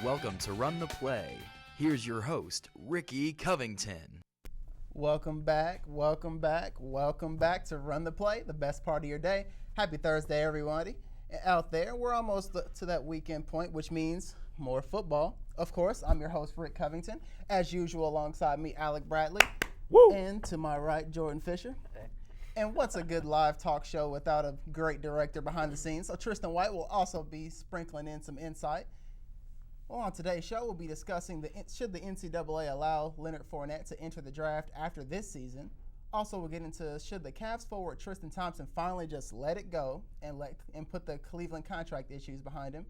Welcome to Run the Play. Here's your host, Ricky Covington. Welcome back to Run the Play, the best part of your day. Happy Thursday, everybody. Out there, we're almost to that weekend point, which means more football. Of course, I'm your host, Rick Covington. As usual, alongside me, Alec Bradley. Woo! And to my right, Jordan Fisher. And what's a good live talk show without a great director behind the scenes? So Tristan White will also be sprinkling in some insight. Well, on today's show, we'll be discussing should the NCAA allow Leonard Fournette to enter the draft after this season. Also, we'll get into should the Cavs forward Tristan Thompson finally just let it go and put the Cleveland contract issues behind him.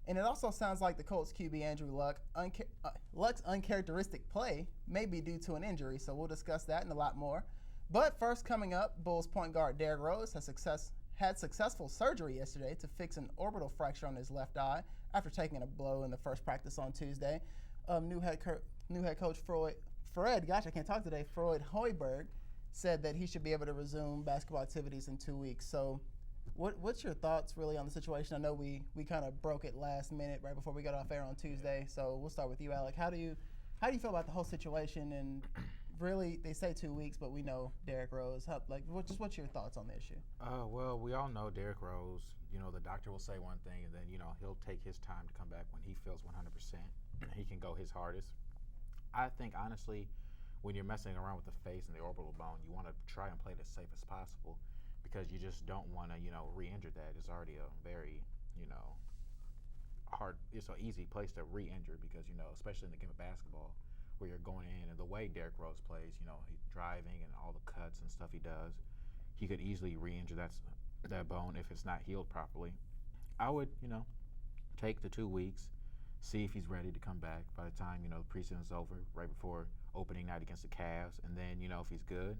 And it also sounds like the Colts QB Andrew Luck's uncharacteristic play may be due to an injury, so we'll discuss that and a lot more. But first, coming up, Bulls point guard Derrick Rose had successful surgery yesterday to fix an orbital fracture on his left eye after taking a blow in the first practice on Tuesday. New head coach Freud Hoiberg said that he should be able to resume basketball activities in 2 weeks. So what's your thoughts really on the situation? I know we kind of broke it last minute right before we got off air on Tuesday. So we'll start with you, Alec. How do you feel about the whole situation? And really, they say 2 weeks, but we know Derrick Rose. What's your thoughts on the issue? Well, we all know Derrick Rose. You know, the doctor will say one thing, and then, he'll take his time to come back when he feels 100%. He can go his hardest. I think, honestly, when you're messing around with the face and the orbital bone, you want to try and play it as safe as possible because you just don't want to, re-injure that. It's already a very, hard, it's an easy place to re-injure because, especially in the game of basketball where you're going in and the way Derrick Rose plays, he's driving and all the cuts and stuff he does, he could easily re-injure that bone if it's not healed properly. I would, take the 2 weeks, see if he's ready to come back by the time, the preseason's over, right before opening night against the Cavs. And then, if he's good,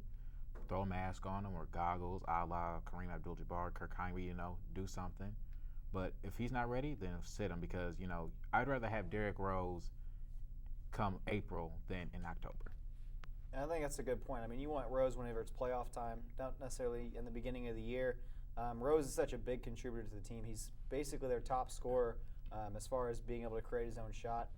throw a mask on him or goggles, a la Kareem Abdul-Jabbar, Kirk Hinrich, do something. But if he's not ready, then sit him because, I'd rather have Derrick Rose come April than in October. And I think that's a good point. I mean, you want Rose whenever it's playoff time, not necessarily in the beginning of the year. Rose is such a big contributor to the team. He's basically their top scorer as far as being able to create his own shot.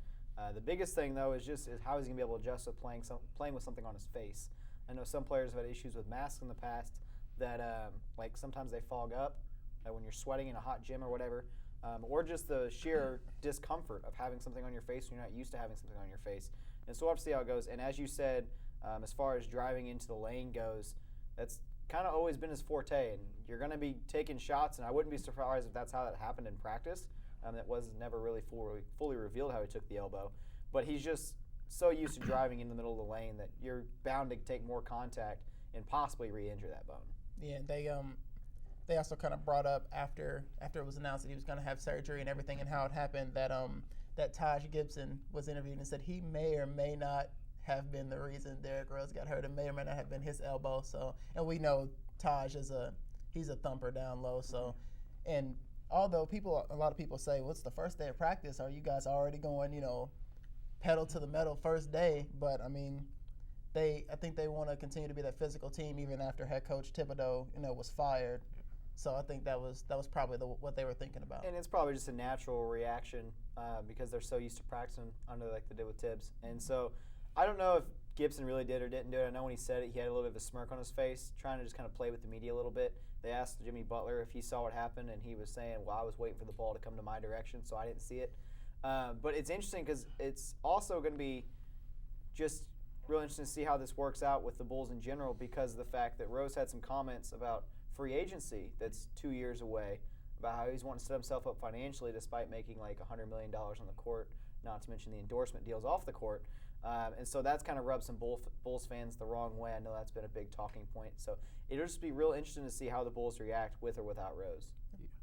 The biggest thing, though, is how he's going to be able to adjust with playing with something on his face. I know some players have had issues with masks in the past that, sometimes they fog up when you're sweating in a hot gym or whatever, or just the sheer discomfort of having something on your face when you're not used to having something on your face. And so we'll have to see how it goes. And as you said, as far as driving into the lane goes, that's kind of always been his forte. And you're going to be taking shots, and I wouldn't be surprised if that's how that happened in practice. That was never really fully revealed how he took the elbow. But he's just so used to driving in the middle of the lane that you're bound to take more contact and possibly re-injure that bone. Yeah, they also kind of brought up after it was announced that he was going to have surgery and everything and how it happened that Taj Gibson was interviewed and said he may or may not have been the reason Derrick Rose got hurt. It may or may not have been his elbow. So, and we know Taj he's a thumper down low. So, and although a lot of people say, well, it's the first day of practice. Are you guys already going, pedal to the metal first day? But I mean, I think they want to continue to be that physical team even after head coach Thibodeau, was fired. So I think that was probably what they were thinking about. And it's probably just a natural reaction because they're so used to practicing under like they did with Tibbs. And so I don't know if Gibson really did or didn't do it. I know when he said it, he had a little bit of a smirk on his face, trying to just kind of play with the media a little bit. They asked Jimmy Butler if he saw what happened, and he was saying, well, I was waiting for the ball to come to my direction, so I didn't see it. But it's interesting because it's also going to be just real interesting to see how this works out with the Bulls in general because of the fact that Rose had some comments about free agency that's 2 years away, about how he's wanting to set himself up financially despite making like $100 million on the court, not to mention the endorsement deals off the court. And so that's kind of rubbed some Bulls fans the wrong way. I know that's been a big talking point. So it'll just be real interesting to see how the Bulls react with or without Rose.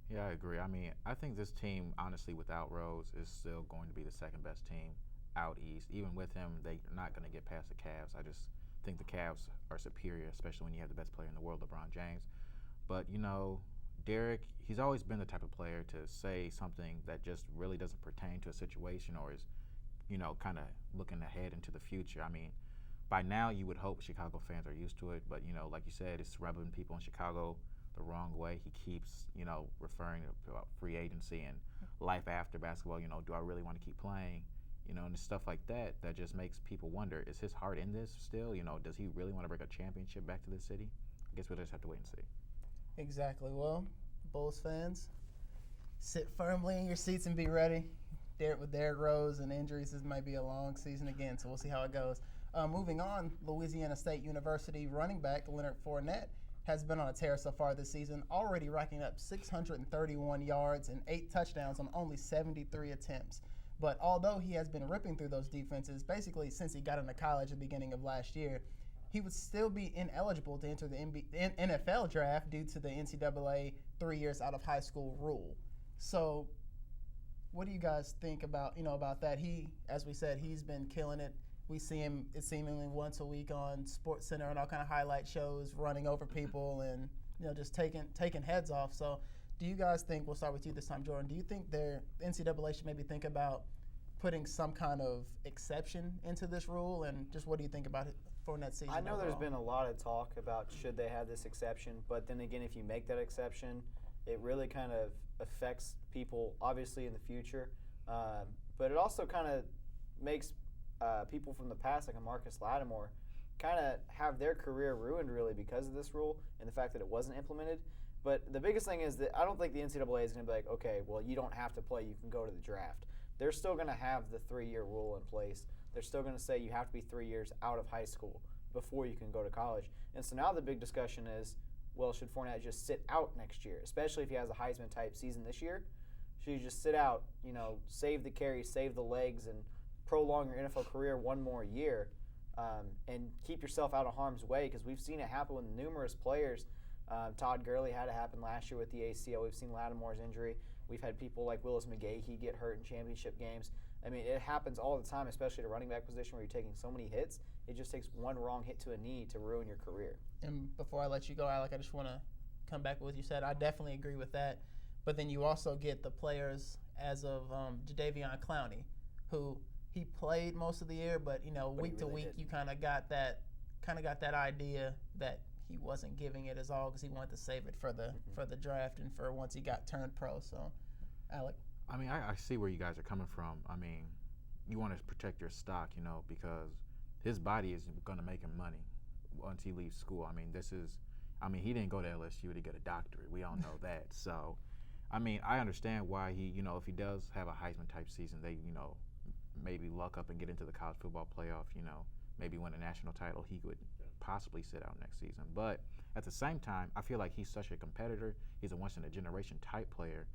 Yeah, I agree. I mean, I think this team, honestly, without Rose, is still going to be the second best team out east. Even with him, they're not going to get past the Cavs. I just think the Cavs are superior, especially when you have the best player in the world, LeBron James. But, Derrick, he's always been the type of player to say something that just really doesn't pertain to a situation or is, kind of looking ahead into the future. I mean, by now you would hope Chicago fans are used to it, but, like you said, it's rubbing people in Chicago the wrong way. He keeps, referring to free agency and life after basketball. Do I really want to keep playing? And stuff like that just makes people wonder, is his heart in this still? Does he really want to bring a championship back to this city? I guess we'll just have to wait and see. Exactly. Well, Bulls fans, sit firmly in your seats and be ready. With Derrick Rose and injuries, this might be a long season again, so we'll see how it goes. Moving on, Louisiana State University running back Leonard Fournette has been on a tear so far this season, already racking up 631 yards and 8 touchdowns on only 73 attempts. But although he has been ripping through those defenses basically since he got into college at the beginning of last year, he would still be ineligible to enter the NFL draft due to the NCAA 3 years out of high school rule. So what do you guys think about that? He, as we said, he's been killing it. We see him seemingly once a week on Sports Center and all kind of highlight shows, running over people and just taking heads off. So do you guys think, we'll start with you this time, Jordan, do you think the NCAA should maybe think about putting some kind of exception into this rule? And just what do you think about it for that season? I know overall? there's been a lot of talk about should they have this exception, but then again, if you make that exception, it really kind of affects people, obviously, in the future. But it also kind of makes people from the past, like a Marcus Lattimore, kind of have their career ruined, really, because of this rule and the fact that it wasn't implemented. But the biggest thing is that I don't think the NCAA is going to be like, okay, well, you don't have to play, you can go to the draft. They're still going to have the 3-year rule in place. They're still going to say you have to be 3 years out of high school before you can go to college. And so now the big discussion is, well, should Fournette just sit out next year, especially if he has a Heisman-type season this year? Should you just sit out, save the carries, save the legs, and prolong your NFL career one more year and keep yourself out of harm's way? Because we've seen it happen with numerous players. Todd Gurley had it happen last year with the ACL. We've seen Lattimore's injury. We've had people like Willis McGahee get hurt in championship games. I mean, it happens all the time, especially at a running back position where you're taking so many hits. It just takes one wrong hit to a knee to ruin your career. And before I let you go, Alec, I just want to come back with what you said. I definitely agree with that. But then you also get the players as of Jadeveon Clowney, who he played most of the year, but week to week you kind of got that idea that he wasn't giving it his all because he wanted to save it for the draft and for once he got turned pro. So, Alec. I mean, I see where you guys are coming from. I mean, you want to protect your stock, because his body is going to make him money once he leaves school. I mean, he didn't go to LSU to get a doctorate. We all know that. So, I mean, I understand why he, if he does have a Heisman-type season, they, maybe luck up and get into the college football playoff, maybe win a national title, he would possibly sit out next season. But at the same time, I feel like he's such a competitor. He's a once-in-a-generation type player.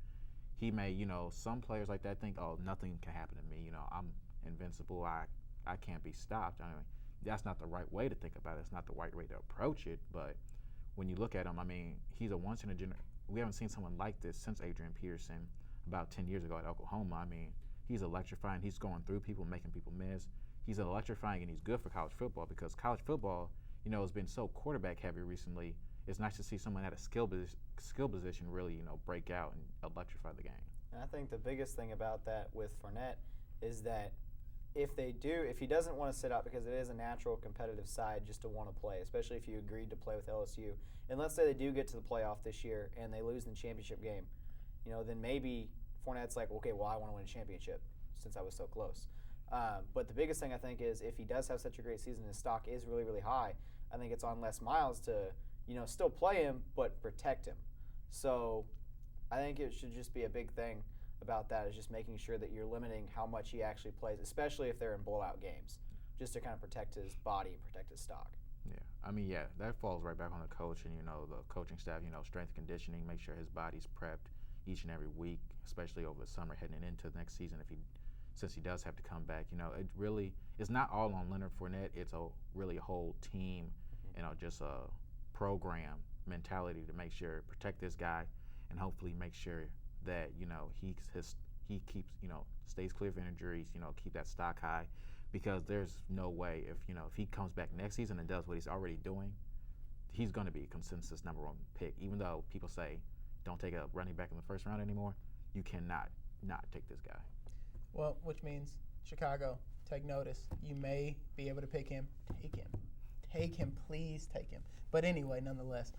He may, some players like that think, oh, nothing can happen to me. I'm invincible. I can't be stopped. I mean, that's not the right way to think about it. It's not the right way to approach it. But when you look at him, I mean, he's a once-in-a-generation. We haven't seen someone like this since Adrian Peterson about 10 years ago at Oklahoma. I mean, he's electrifying. He's going through people, making people miss. He's electrifying, and he's good for college football because college football, has been so quarterback heavy recently. It's nice to see someone at a skill position really, break out and electrify the game. And I think the biggest thing about that with Fournette is that if he doesn't want to sit out because it is a natural competitive side just to want to play, especially if you agreed to play with LSU, and let's say they do get to the playoff this year and they lose in the championship game, then maybe Fournette's like, okay, well, I want to win a championship since I was so close. But the biggest thing I think is if he does have such a great season, his stock is really, really high. I think it's on Les Miles to, still play him but protect him. So I think it should just be a big thing about that is just making sure that you're limiting how much he actually plays, especially if they're in blowout games, just to kind of protect his body and protect his stock. Yeah, I mean, that falls right back on the coach and, the coaching staff, strength conditioning, make sure his body's prepped each and every week, especially over the summer heading into the next season since he does have to come back. It really is not all on Leonard Fournette. It's really a whole team, just a program mentality to make sure, protect this guy and hopefully make sure that, he keeps, stays clear of injuries, keep that stock high because there's no way if he comes back next season and does what he's already doing, he's going to be a consensus #1 pick. Even though people say don't take a running back in the first round anymore, you cannot not take this guy. Well, which means Chicago, take notice. You may be able to pick him. Take him. Take him, please take him. But anyway, nonetheless,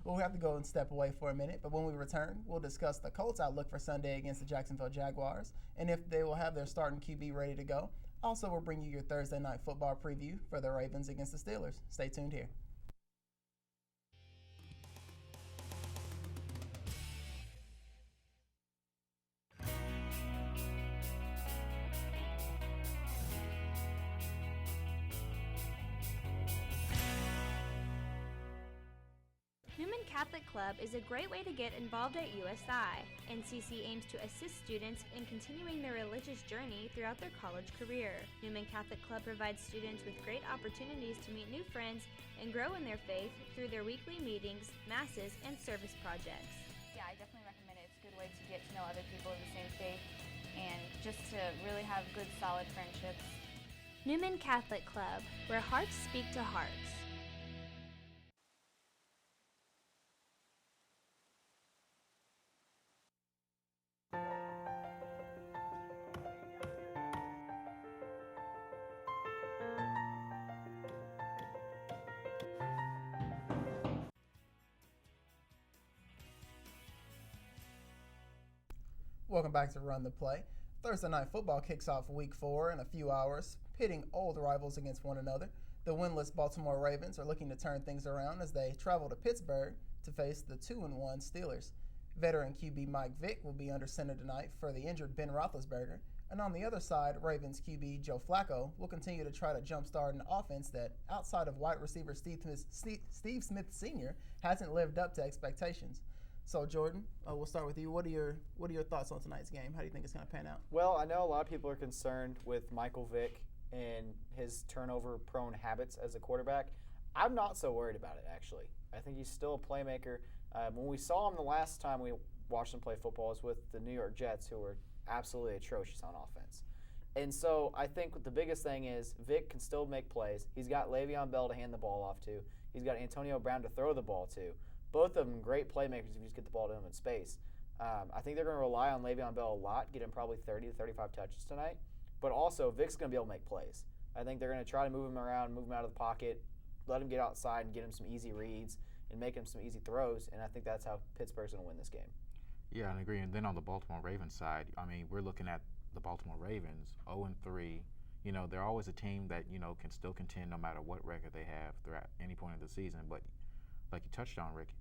we'll have to go and step away for a minute. But when we return, we'll discuss the Colts' outlook for Sunday against the Jacksonville Jaguars and if they will have their starting QB ready to go. Also, we'll bring you your Thursday night football preview for the Ravens against the Steelers. Stay tuned here. Newman Catholic Club is a great way to get involved at USI. NCC aims to assist students in continuing their religious journey throughout their college career. Newman Catholic Club provides students with great opportunities to meet new friends and grow in their faith through their weekly meetings, masses, and service projects. Yeah, I definitely recommend it. It's a good way to get to know other people of the same faith and just to really have good, solid friendships. Newman Catholic Club, where hearts speak to hearts. Welcome back to Run the Play. Thursday Night Football kicks off Week 4 in a few hours, pitting old rivals against one another. The winless Baltimore Ravens are looking to turn things around as they travel to Pittsburgh to face the 2-1 Steelers. Veteran QB Mike Vick will be under center tonight for the injured Ben Roethlisberger. And on the other side, Ravens QB Joe Flacco will continue to try to jumpstart an offense that, outside of wide receiver Steve Smith Sr., hasn't lived up to expectations. So Jordan, we'll start with you. What are your thoughts on tonight's game? How do you think it's going to pan out? Well, I know a lot of people are concerned with Michael Vick and his turnover-prone habits as a quarterback. I'm not so worried about it, actually. I think he's still a playmaker. When we saw him the last time we watched him play football was with the New York Jets, who were absolutely atrocious on offense. And so I think the biggest thing is Vick can still make plays. He's got Le'Veon Bell to hand the ball off to. He's got Antonio Brown to throw the ball to. Both of them great playmakers if you just get the ball to them in space. I think they're going to rely on Le'Veon Bell a lot, get him probably 30 to 35 touches tonight. But also, Vick's going to be able to make plays. I think they're going to try to move him around, move him out of the pocket, let him get outside and get him some easy reads and make him some easy throws. And I think that's how Pittsburgh's going to win this game. Yeah, I agree. And then on the Baltimore Ravens side, I mean, we're looking at the Baltimore Ravens, 0-3. You know, they're always a team that, you know, can still contend no matter what record they have throughout any point of the season. But like you touched on, Rick,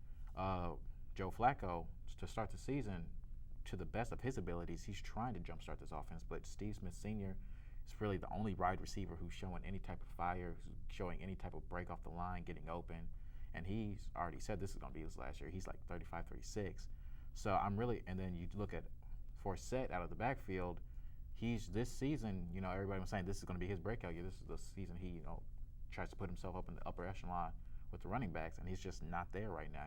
Joe Flacco, to start the season, to the best of his abilities, he's trying to jumpstart this offense. But Steve Smith Sr. is really the only wide receiver who's showing any type of fire, who's showing any type of break off the line, getting open. And he's already said this is going to be his last year. He's like 35, 36. So I'm really, and then you look at Forsett out of the backfield. He's this season, you know, everybody was saying this is going to be his breakout year. This is the season he, you know, tries to put himself up in the upper echelon with the running backs, and he's just not there right now.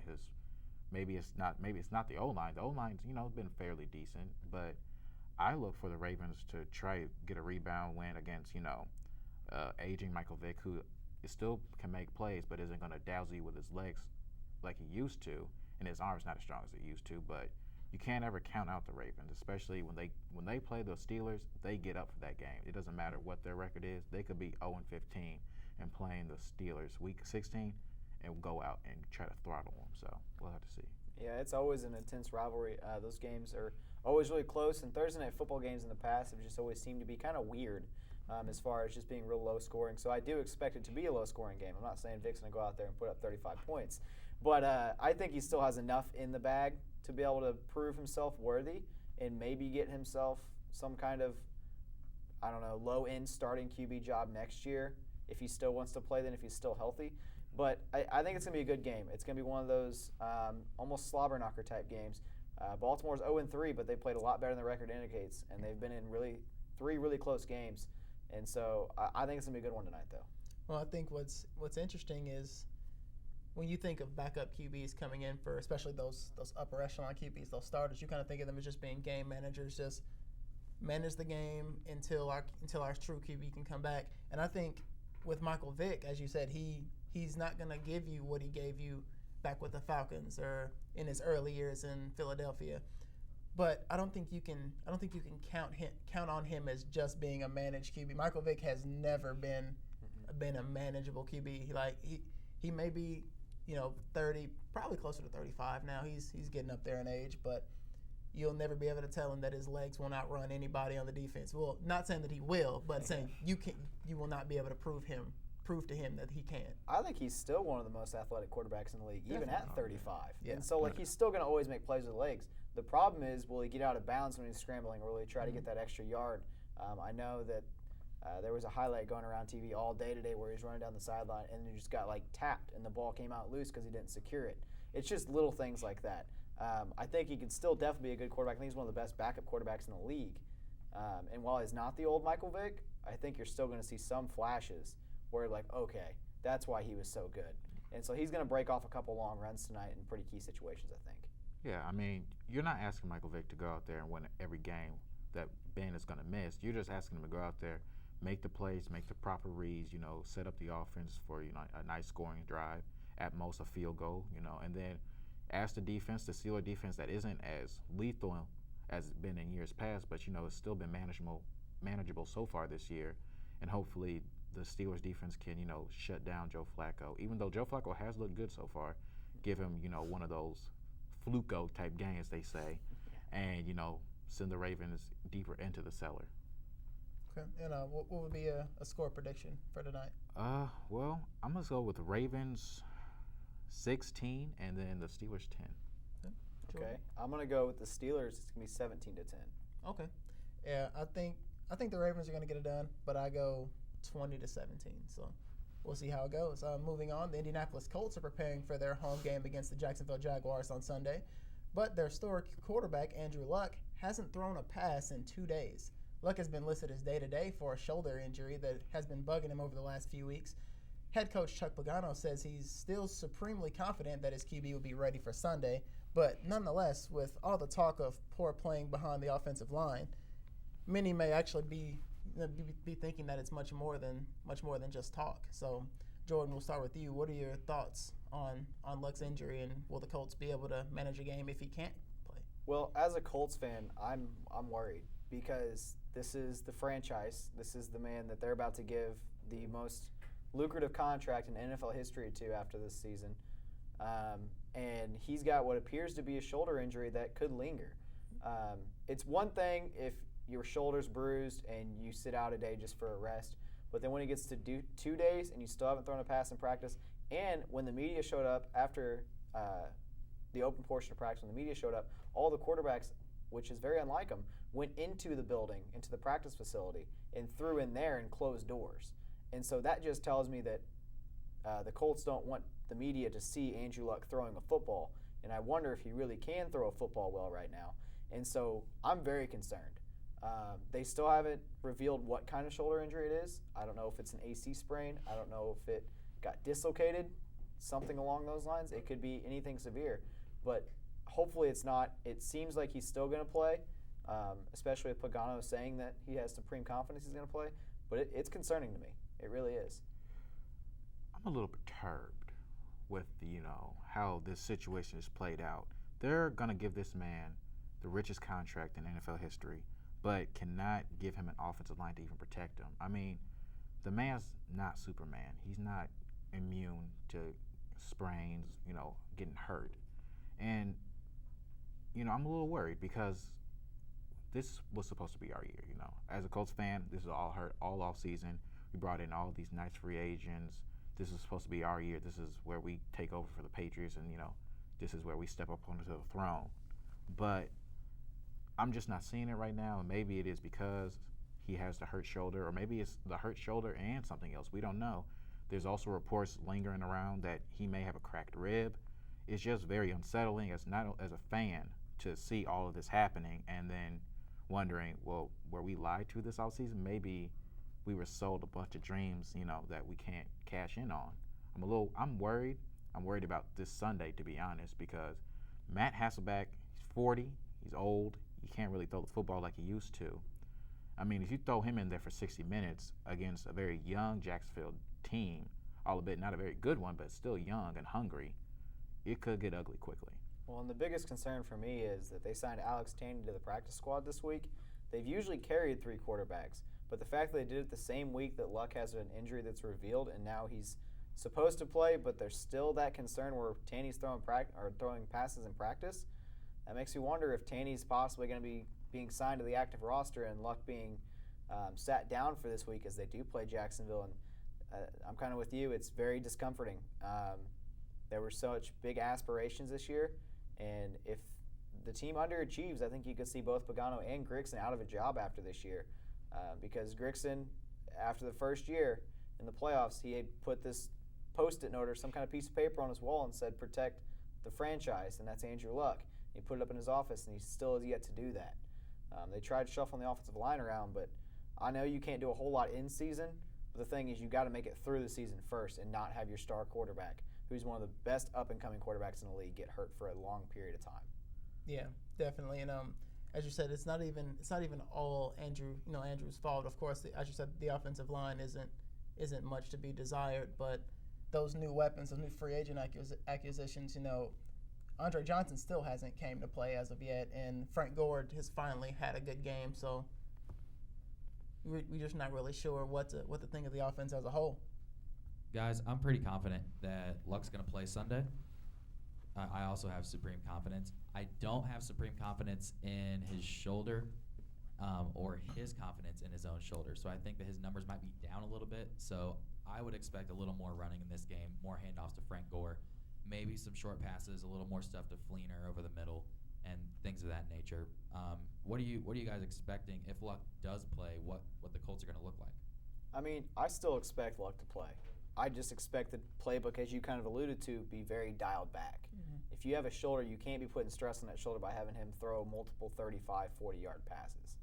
Maybe it's not the O-line. The O-line's, you know, been fairly decent, but I look for the Ravens to try to get a rebound win against, you know, aging Michael Vick, who still can make plays, but isn't going to dazzle you with his legs like he used to, and his arm's not as strong as it used to. But you can't ever count out the Ravens, especially when they play the Steelers. They get up for that game. It doesn't matter what their record is. They could be 0-15 and playing the Steelers Week 16 and go out and try to throttle them. So we'll have to see. Yeah, it's always an intense rivalry. Those games are always really close, and Thursday night football games in the past have just always seemed to be kind of weird as far as just being real low scoring. So I do expect it to be a low scoring game. I'm not saying Vic's going to go out there and put up 35 points, but I think he still has enough in the bag to be able to prove himself worthy and maybe get himself some kind of, I don't know, low-end starting QB job next year if he still wants to play then, if he's still healthy. But I think it's going to be a good game. It's going to be one of those almost slobber knocker type games. Baltimore's 0-3, but they played a lot better than the record indicates, and they've been in three really close games. And so I think it's going to be a good one tonight, though. Well, I think what's interesting is when you think of backup QBs coming in for, especially those upper echelon QBs, those starters, you kind of think of them as just being game managers, just manage the game until our true QB can come back. And I think with Michael Vick, as you said, he's not going to give you what he gave you back with the Falcons or in his early years in Philadelphia. But I don't think you can count on him as just being a managed QB. Michael Vick has never been been a manageable QB. Like he may be, 30, probably closer to 35 now. He's getting up there in age, but you'll never be able to tell him that his legs will not run anybody on the defense. Well, not saying that he will, but saying you will not be able to prove to him that he can. I think he's still one of the most athletic quarterbacks in the league, even at 35. Yeah. And so, he's still going to always make plays with legs. The problem is, will he get out of bounds when he's scrambling, or will he try to get that extra yard? I know that there was a highlight going around TV all day today where he's running down the sideline and he just got tapped and the ball came out loose because he didn't secure it. It's just little things like that. I think he could still definitely be a good quarterback. I think he's one of the best backup quarterbacks in the league. And while he's not the old Michael Vick, I think you're still going to see some flashes where okay, that's why he was so good. And so he's going to break off a couple long runs tonight in pretty key situations, I think. Yeah, I mean, you're not asking Michael Vick to go out there and win every game that Ben is going to miss. You're just asking him to go out there, make the plays, make the proper reads, set up the offense for, a nice scoring drive, at most a field goal, and then ask the defense, the Steeler defense that isn't as lethal as it's been in years past, but, it's still been manageable so far this year, and hopefully the Steelers defense can, shut down Joe Flacco. Even though Joe Flacco has looked good so far, give him, one of those fluko type games, they say, and, send the Ravens deeper into the cellar. Okay. And what would be a score prediction for tonight? Well, I'm going to go with the Ravens 16 and then the Steelers 10. Okay. I'm going to go with the Steelers. It's going to be 17-10. Okay. Yeah, I think the Ravens are going to get it done, but I go 20-17. So we'll see how it goes. Moving on, the Indianapolis Colts are preparing for their home game against the Jacksonville Jaguars on Sunday, but their star quarterback, Andrew Luck, hasn't thrown a pass in 2 days. Luck has been listed as day-to-day for a shoulder injury that has been bugging him over the last few weeks. Head coach Chuck Pagano says he's still supremely confident that his QB will be ready for Sunday, but nonetheless, with all the talk of poor playing behind the offensive line, many may actually be thinking that it's much more than just talk. So, Jordan, we'll start with you. What are your thoughts on Luck's injury, and will the Colts be able to manage a game if he can't play? Well, as a Colts fan, I'm worried because this is the franchise. This is the man that they're about to give the most lucrative contract in NFL history to after this season. And he's got what appears to be a shoulder injury that could linger. It's one thing if your shoulder's bruised and you sit out a day just for a rest, but then when he gets to do 2 days and you still haven't thrown a pass in practice, and when the media showed up after the open portion of practice, when the media showed up, all the quarterbacks, which is very unlike him, went into the building, into the practice facility, and threw in there and closed doors. And so that just tells me that the Colts don't want the media to see Andrew Luck throwing a football, and I wonder if he really can throw a football well right now. And so I'm very concerned. They still haven't revealed what kind of shoulder injury it is. I don't know if it's an AC sprain. I don't know if it got dislocated, something along those lines. It could be anything severe, but hopefully it's not. It seems like he's still going to play, especially with Pagano saying that he has supreme confidence he's going to play, but it's concerning to me. It really is. I'm a little perturbed with how this situation is played out. They're going to give this man the richest contract in NFL history, but cannot give him an offensive line to even protect him. I mean, the man's not Superman. He's not immune to sprains, getting hurt. And, I'm a little worried because this was supposed to be our year, As a Colts fan, this is all hurt all off season. We brought in all these nice free agents. This is supposed to be our year. This is where we take over for the Patriots, and, this is where we step up onto the throne. But I'm just not seeing it right now, and maybe it is because he has the hurt shoulder, or maybe it's the hurt shoulder and something else. We don't know. There's also reports lingering around that he may have a cracked rib. It's just very unsettling as a fan to see all of this happening and then wondering, well, were we lied to this offseason? Maybe we were sold a bunch of dreams, that we can't cash in on. I'm worried. I'm worried about this Sunday, to be honest, because Matt Hasselbeck, he's 40, he's old, he can't really throw the football like he used to. I mean, if you throw him in there for 60 minutes against a very young Jacksonville team, albeit not a very good one, but still young and hungry, it could get ugly quickly. Well, and the biggest concern for me is that they signed Alex Taney to the practice squad this week. They've usually carried 3 quarterbacks, But the fact that they did it the same week that Luck has an injury that's revealed, and now he's supposed to play, but there's still that concern where Tanny's throwing passes in practice. That makes me wonder if Tanny's possibly going to be being signed to the active roster and Luck being sat down for this week as they do play Jacksonville. And I'm kind of with you. It's very discomforting. There were such big aspirations this year, and if the team underachieves, I think you could see both Pagano and Grigson out of a job after this year, because Grigson, after the first year in the playoffs, he had put this Post-it note or some kind of piece of paper on his wall and said, "Protect the franchise," and that's Andrew Luck. He put it up in his office, and he still has yet to do that. They tried shuffling the offensive line around, but I know you can't do a whole lot in season. But the thing is, you got to make it through the season first and not have your star quarterback, who's one of the best up-and-coming quarterbacks in the league, get hurt for a long period of time. Yeah, definitely. And as you said, it's not even all Andrew's fault. Of course, as you said, the offensive line isn't much to be desired, but those new weapons, those new free agent acquisitions, Andre Johnson still hasn't came to play as of yet, and Frank Gore has finally had a good game. So we're just not really sure what to think of the offense as a whole. Guys, I'm pretty confident that Luck's going to play Sunday. I also have supreme confidence. I don't have supreme confidence in his shoulder or his confidence in his own shoulder. So I think that his numbers might be down a little bit. So I would expect a little more running in this game, more handoffs to Frank Gore, maybe some short passes, a little more stuff to Fleener over the middle, and things of that nature. What are you guys expecting if Luck does play? What the Colts are going to look like? I mean, I still expect Luck to play. I just expect the playbook, as you kind of alluded to, be very dialed back. Mm-hmm. If you have a shoulder, you can't be putting stress on that shoulder by having him throw multiple 35, 40-yard passes.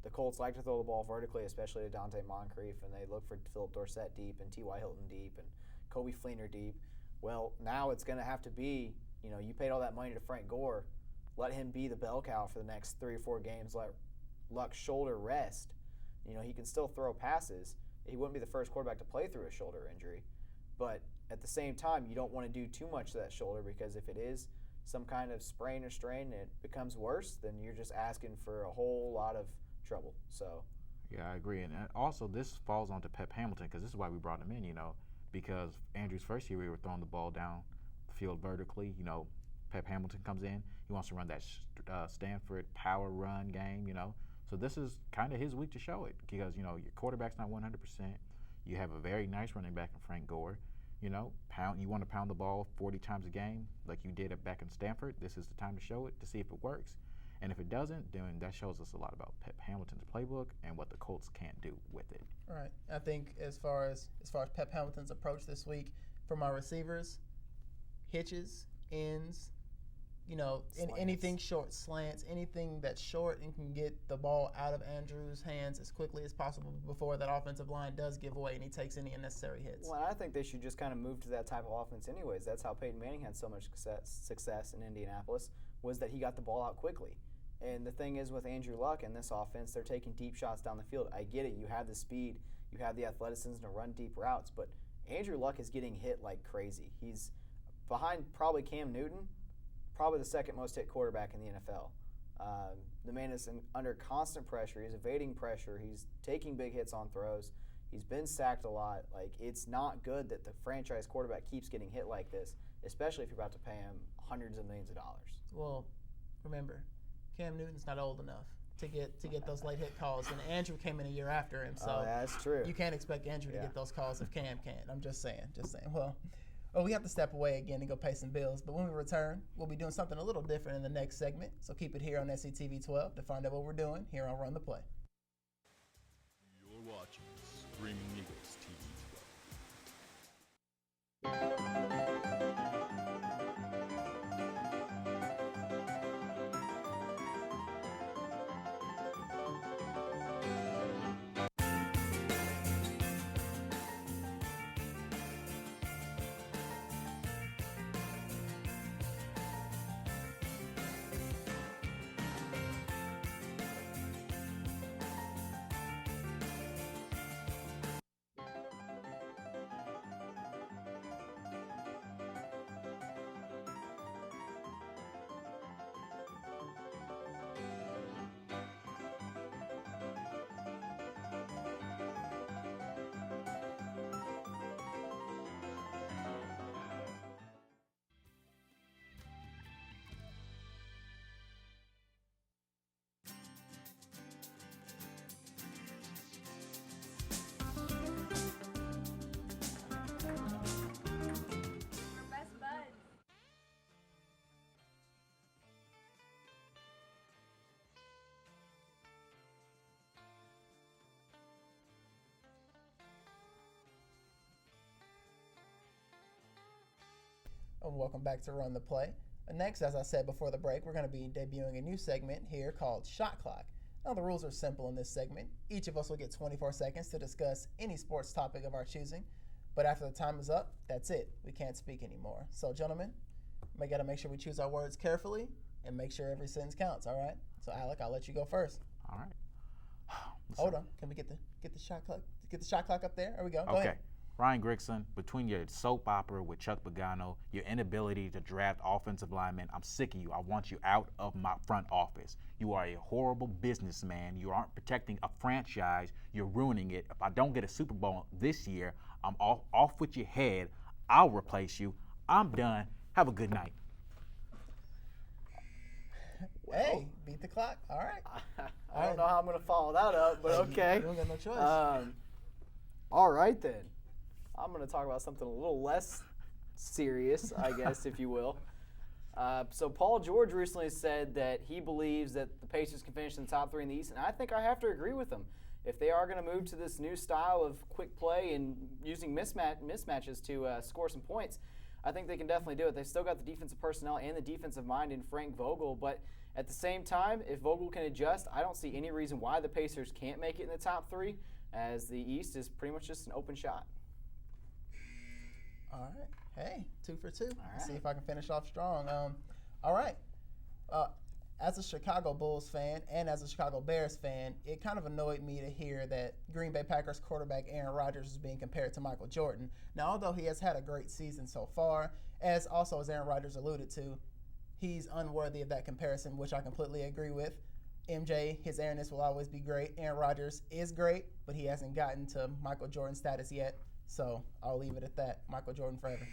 The Colts like to throw the ball vertically, especially to Dante Moncrief, and they look for Philip Dorsett deep and T.Y. Hilton deep and Kobe Fleener deep. Well, now it's going to have to be, you paid all that money to Frank Gore. Let him be the bell cow for the next 3 or 4 games. Let Luck's shoulder rest. He can still throw passes. He wouldn't be the first quarterback to play through a shoulder injury. But at the same time, you don't want to do too much to that shoulder, because if it is some kind of sprain or strain and it becomes worse, then you're just asking for a whole lot of trouble. So, yeah, I agree. And also, this falls onto Pep Hamilton, because this is why we brought him in, because Andrew's first year we were throwing the ball down the field vertically. Pep Hamilton comes in. He wants to run that Stanford power run game, So this is kind of his week to show it, because, your quarterback's not 100%. You have a very nice running back in Frank Gore. You want to pound the ball 40 times a game like you did back in Stanford. This is the time to show it, to see if it works. And if it doesn't, then that shows us a lot about Pep Hamilton's playbook and what the Colts can't do with it. All right. I think as far as Pep Hamilton's approach this week, for my receivers, hitches, ends, anything short, slants, anything that's short and can get the ball out of Andrew's hands as quickly as possible before that offensive line does give away and he takes any unnecessary hits. Well, I think they should just kind of move to that type of offense anyways. That's how Peyton Manning had so much success in Indianapolis, was that he got the ball out quickly. And the thing is, with Andrew Luck and this offense, they're taking deep shots down the field. I get it. You have the speed. You have the athleticism to run deep routes. But Andrew Luck is getting hit like crazy. He's behind probably Cam Newton, probably the second most hit quarterback in the NFL. The man is under constant pressure. He's evading pressure. He's taking big hits on throws. He's been sacked a lot. It's not good that the franchise quarterback keeps getting hit like this, especially if you're about to pay him hundreds of millions of dollars. Well, remember, Cam Newton's not old enough to get those late hit calls, and Andrew came in a year after him, so that's true. You can't expect Andrew to get those calls if Cam can't. I'm just saying. Well, we have to step away again and go pay some bills, but when we return, we'll be doing something a little different in the next segment, so keep it here on SETV 12 to find out what we're doing here on Run the Play. You're watching Screaming Eagles and welcome back to Run the Play. Next, as I said before the break, we're going to be debuting a new segment here called Shot Clock. Now, the rules are simple in this segment. Each of us will get 24 seconds to discuss any sports topic of our choosing, but after the time is up, that's it. We can't speak anymore. So, gentlemen, we got to make sure we choose our words carefully and make sure every sentence counts, all right? So, Alec, I'll let you go first. All right. Hold on. Can we get the shot clock? Get the shot clock up there. There we go. Go Okay. ahead. Ryan Grigson, between your soap opera with Chuck Pagano, your inability to draft offensive linemen, I'm sick of you. I want you out of my front office. You are a horrible businessman. You aren't protecting a franchise. You're ruining it. If I don't get a Super Bowl this year, I'm off with your head. I'll replace you. I'm done. Have a good night. Hey, beat the clock. All right. I don't know how I'm going to follow that up, but okay. You don't got no choice. All right, then. I'm going to talk about something a little less serious, I guess, if you will. So Paul George recently said that he believes that the Pacers can finish in the top 3 in the East, and I think I have to agree with him. If they are going to move to this new style of quick play and using mismatches to score some points, I think they can definitely do it. They've still got the defensive personnel and the defensive mind in Frank Vogel, but at the same time, if Vogel can adjust, I don't see any reason why the Pacers can't make it in the top 3, as the East is pretty much just an open shot. All right. Hey, 2 for 2. All Let's see right. if I can finish off strong. All right. As a Chicago Bulls fan and as a Chicago Bears fan, it kind of annoyed me to hear that Green Bay Packers quarterback Aaron Rodgers is being compared to Michael Jordan. Now, although he has had a great season so far, as Aaron Rodgers alluded to, he's unworthy of that comparison, which I completely agree with. MJ, his airness will always be great. Aaron Rodgers is great, but he hasn't gotten to Michael Jordan status yet. So I'll leave it at that. Michael Jordan forever.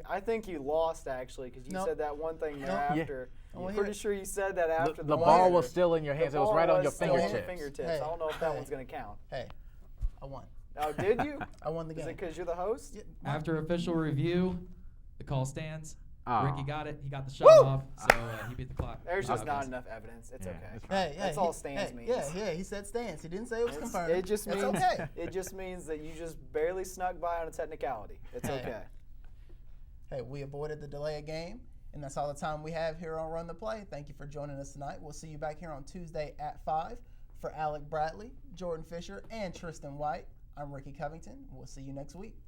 I think you lost, actually, because you Nope. said that one thing there Nope. after. I I'm wanna pretty hear it. sure you said that after The one. ball was still in your hands. The It was ball right on your was still fingertips. Hey, I don't know if that hey. one's going to count. Hey, I won. Oh, did you? I won the Is game. it because you're the host? Yeah, After official review, the call stands. Oh. Ricky got it. He got the shot Woo! off, so he beat the clock. There's just Okay. not enough evidence. It's Yeah, okay. it's fine. Hey, That's all stands means. Yeah, he said stands. He didn't say it was It's- confirmed. It just it's means okay. it just means that you just barely snuck by on a technicality. It's Hey. okay. Hey, we avoided the delay of game, and that's all the time we have here on Run the Play. Thank you for joining us tonight. We'll see you back here on Tuesday at 5. For Alec Bradley, Jordan Fisher, and Tristan White, I'm Ricky Covington. We'll see you next week.